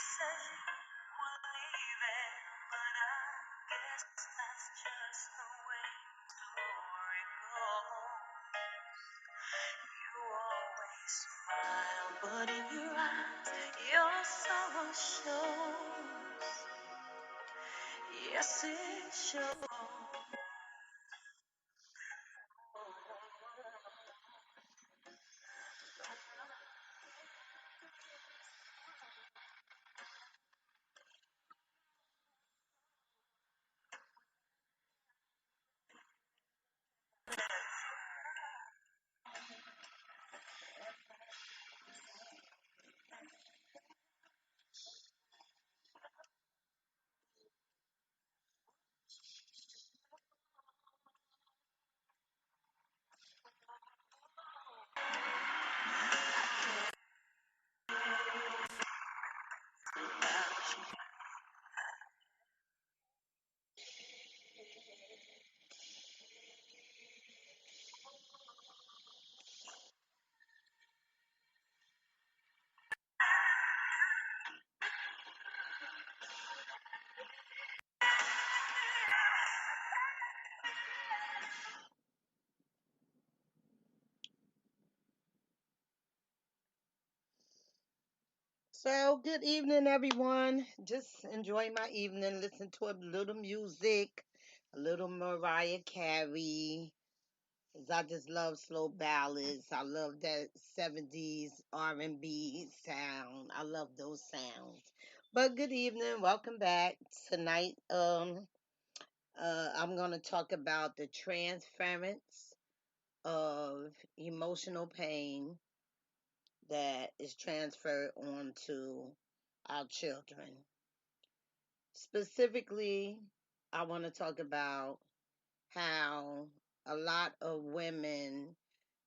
said you were leaving, but I guess that's just the way story goes. You always smile, but in your eyes, your sorrow shows. Yes, it shows. So, good evening, everyone. Just enjoy my evening, listen to a little music, a little Mariah Carey. 'Cause I just love slow ballads. I love that 70s R&B sound. I love those sounds. But good evening, welcome back. Tonight, I'm going to talk about the transference of emotional pain that is transferred onto our children. Specifically, I want to talk about how a lot of women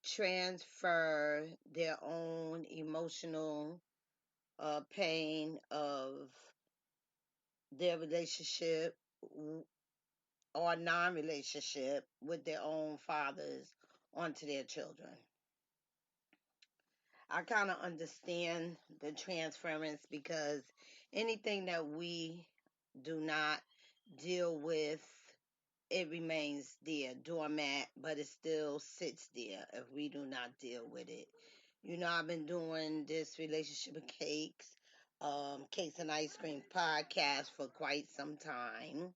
transfer their own emotional pain of their relationship or non relationship with their own fathers onto their children. I kind of understand the transference because anything that we do not deal with, it remains there, doormat, but it still sits there if we do not deal with it. You know, I've been doing this relationship with cakes and ice cream podcast for quite some time,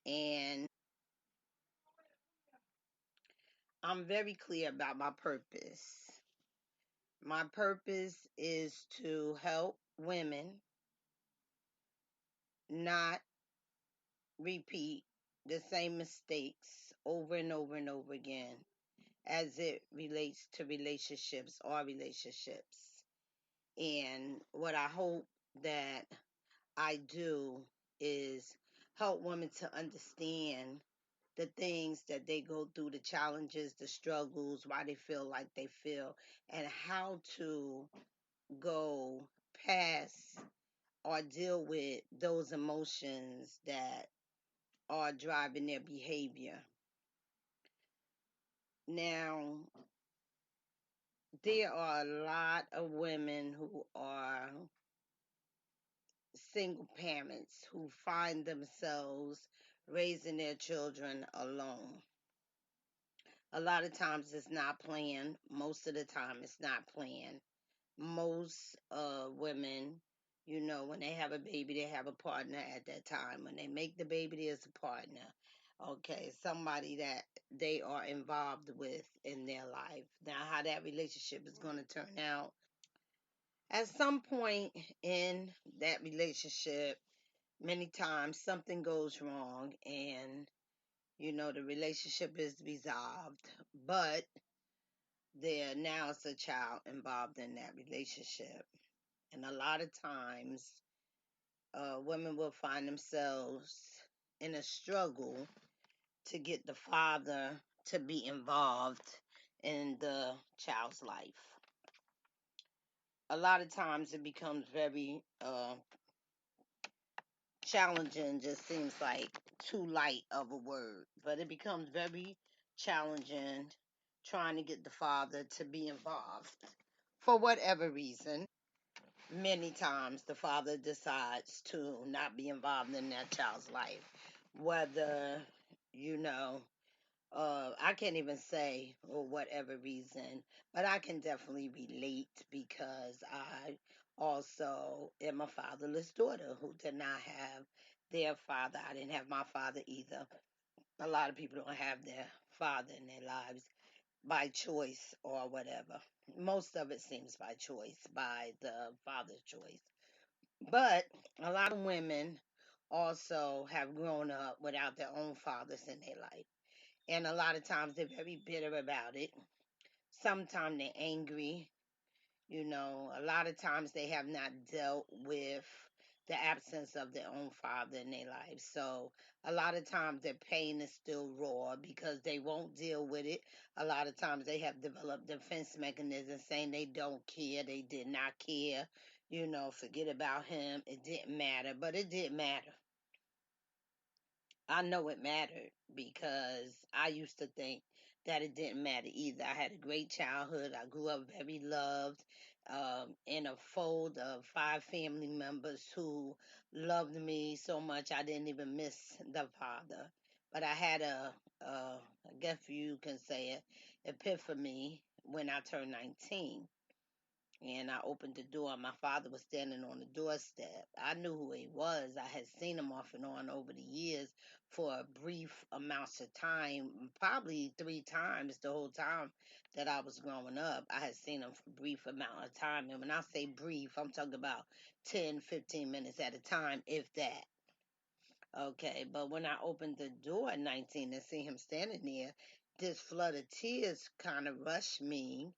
and I'm very clear about my purpose. My purpose is to help women not repeat the same mistakes over and over and over again as it relates to relationships or relationships. And what I hope that I do is help women to understand the things that they go through, the challenges, the struggles, why they feel like they feel, and how to go past or deal with those emotions that are driving their behavior. Now, there are a lot of women who are single parents who find themselves raising their children alone. A lot of times it's not planned. Most of the time it's not planned. Most women, you know, when they have a baby, they have a partner at that time. When they make the baby, there's a partner. Okay, somebody that they are involved with in their life. Now, how that relationship is going to turn out. At some point in that relationship, many times something goes wrong and, you know, the relationship is resolved, but there now is a child involved in that relationship. And a lot of times, women will find themselves in a struggle to get the father to be involved in the child's life. A lot of times it becomes very challenging, just seems like too light of a word, but it becomes very challenging trying to get the father to be involved for whatever reason. Many times the father decides to not be involved in that child's life, whether, you know, I can't even say or whatever reason, but I can definitely relate because I also am a fatherless daughter who did not have their father. I didn't have my father either. A lot of people don't have their father in their lives by choice or whatever. Most of it seems by choice, by the father's choice. But a lot of women also have grown up without their own fathers in their life. And a lot of times they're very bitter about it. Sometimes they're angry. A lot of times they have not dealt with the absence of their own father in their life. So a lot of times their pain is still raw because they won't deal with it. A lot of times they have developed defense mechanisms saying they don't care, they did not care, forget about him. It didn't matter, but it did matter. I know it mattered because I used to think that it didn't matter either. I had a great childhood. I grew up very loved, in a fold of five family members who loved me so much I didn't even miss the father. But I had I guess you can say it, epiphany when I turned 19. And I opened the door. My father was standing on the doorstep. I knew who he was. I had seen him off and on over the years for brief amounts of time, probably three times the whole time that I was growing up. I had seen him for brief amount of time. And when I say brief, I'm talking about 10, 15 minutes at a time, if that. Okay, but when I opened the door at 19 and see him standing there, this flood of tears kind of rushed me,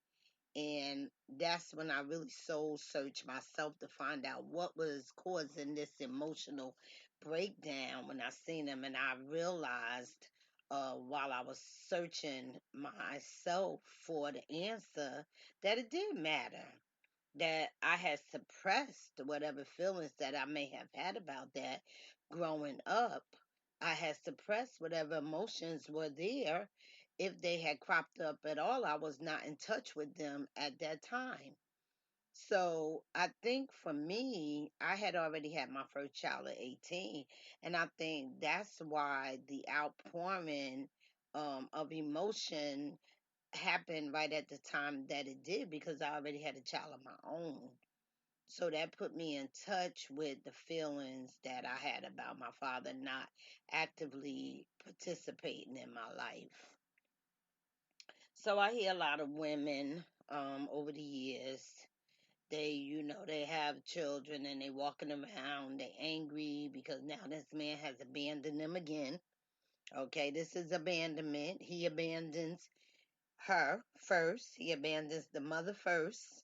and that's when I really soul searched myself to find out what was causing this emotional breakdown when I seen him. And I realized, while I was searching myself for the answer, that it did matter. That I had suppressed whatever feelings that I may have had about that growing up. I had suppressed whatever emotions were there. If they had cropped up at all, I was not in touch with them at that time. So I think for me, I had already had my first child at 18. And I think that's why the outpouring, of emotion happened right at the time that it did, because I already had a child of my own. So that put me in touch with the feelings that I had about my father not actively participating in my life. So I hear a lot of women, over the years, they have children and they walking around, they angry because now this man has abandoned them again. Okay, this is abandonment. He abandons her first. He abandons the mother first.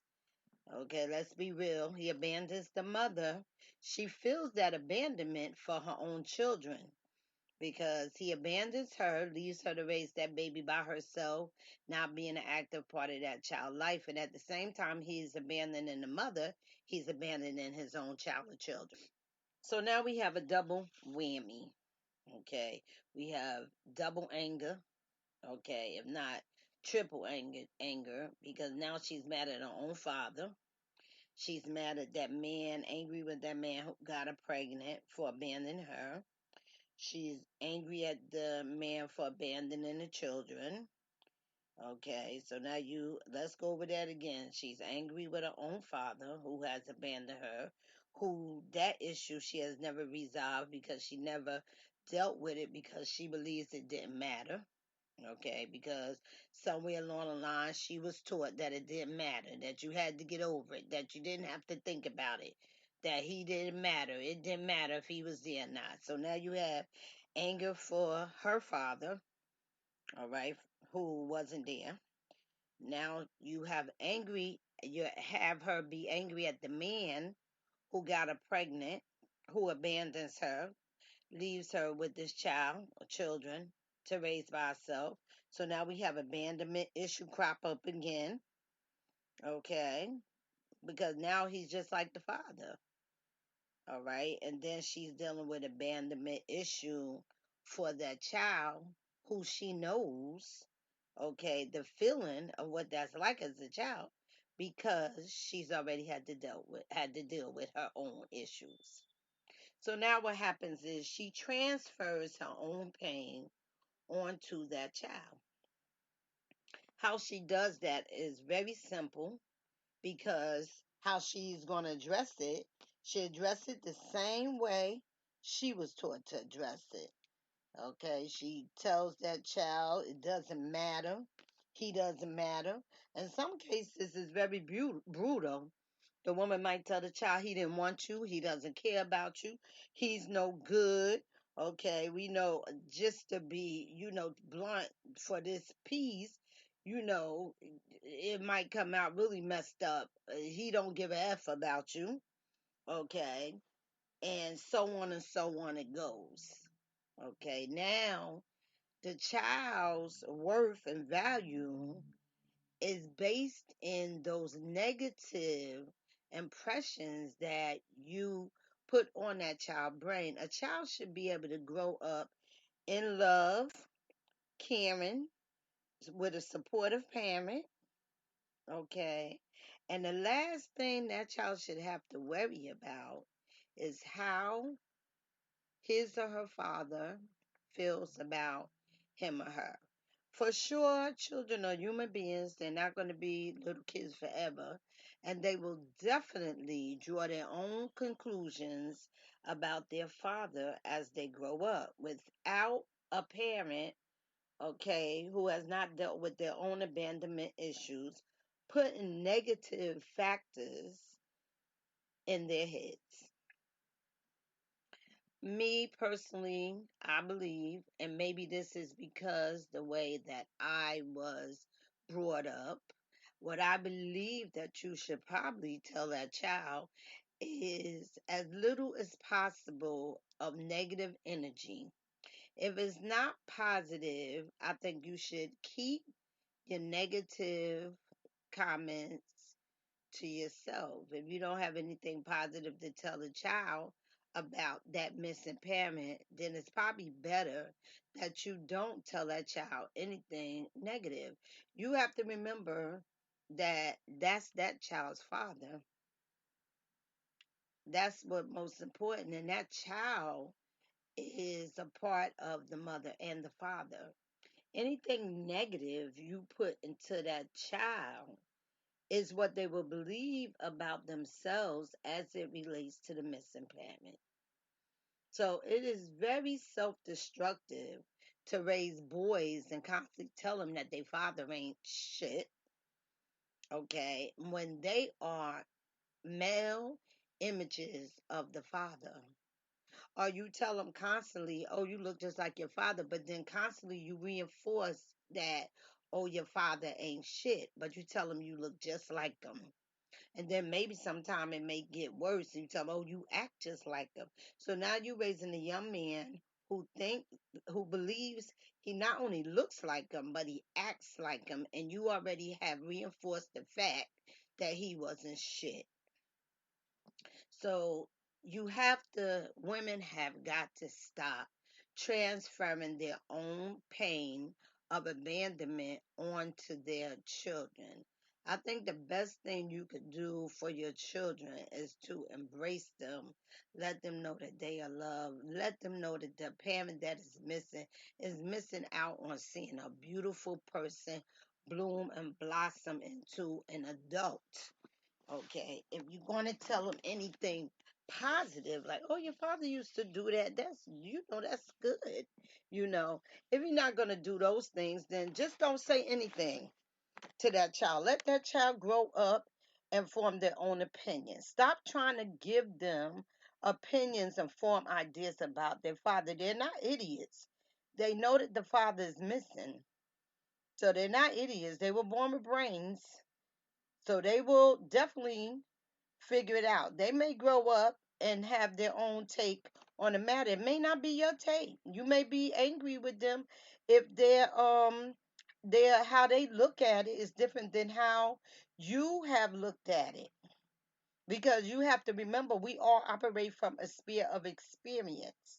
Okay, let's be real. He abandons the mother. She feels that abandonment for her own children because he abandons her, leaves her to raise that baby by herself, not being an active part of that child's life. And at the same time, he's abandoning the mother, he's abandoning his own child or children. So now we have a double whammy. Okay, we have double anger. Okay, if not triple anger, because now she's mad at her own father. She's mad at that man, angry with that man who got her pregnant for abandoning her. She's angry at the man for abandoning the children. Okay, so now let's go over that again. She's angry with her own father who has abandoned her, who that issue she has never resolved because she never dealt with it because she believes it didn't matter. Okay, because somewhere along the line she was taught that it didn't matter, that you had to get over it, that you didn't have to think about it, that he didn't matter. It didn't matter if he was there or not. So now you have anger for her father, all right, who wasn't there. Now you have her be angry at the man who got her pregnant, who abandons her, leaves her with this child or children to raise by herself. So now we have abandonment issue crop up again. Okay. Because now he's just like the father. All right. And then she's dealing with abandonment issue for that child who she knows. Okay. The feeling of what that's like as a child. because she's already had to deal with her own issues. So now what happens is she transfers her own pain onto that child. How she does that is very simple, because how she's going to address it, she address it the same way she was taught to address it. Okay, she tells that child it doesn't matter, he doesn't matter. In some cases, it's very brutal. The woman might tell the child he didn't want you, he doesn't care about you, he's no good. Okay, we know, just to be, blunt for this piece, it might come out really messed up. He don't give a F about you. Okay, and so on it goes. Okay, now the child's worth and value is based in those negative impressions that you put on that child brain. A child should be able to grow up in love, caring, with a supportive parent. Okay, and the last thing that child should have to worry about is how his or her father feels about him or her. For sure, children are human beings. They're not going to be little kids forever. And they will definitely draw their own conclusions about their father as they grow up. Without a parent, okay, who has not dealt with their own abandonment issues, putting negative factors in their heads. Me personally, I believe, and maybe this is because the way that I was brought up, what I believe that you should probably tell that child is as little as possible of negative energy. If it's not positive, I think you should keep your negative comments to yourself. If you don't have anything positive to tell the child about that missing parent, then it's probably better that you don't tell that child anything negative. You have to remember that that's that child's father. That's what most important, and that child is a part of the mother and the father. Anything negative you put into that child is what they will believe about themselves as it relates to the missing parent. So it is very self destructive to raise boys and constantly tell them that their father ain't shit, okay, when they are male images of the father. Or you tell them constantly, oh, you look just like your father, but then constantly you reinforce that, oh, your father ain't shit, but you tell them you look just like them. And then maybe sometime it may get worse. And you tell them, oh, you act just like them. So now you're raising a young man who believes he not only looks like them, but he acts like them. And you already have reinforced the fact that he wasn't shit. So women have got to stop transferring their own pain of abandonment onto their children. I think the best thing you could do for your children is to embrace them, let them know that they are loved, let them know that the parent that is missing out on seeing a beautiful person bloom and blossom into an adult. Okay, if you're going to tell them anything positive, like, oh, your father used to do that, that's good. If you're not going to do those things, then just don't say anything to that child. Let that child grow up and form their own opinions. Stop trying to give them opinions and form ideas about their father. They're not idiots. They know that the father is missing. So they're not idiots. They were born with brains. So they will definitely figure it out. They may grow up and have their own take on the matter. It may not be your take. You may be angry with them if their how they look at it is different than how you have looked at it. Because you have to remember we all operate from a sphere of experience.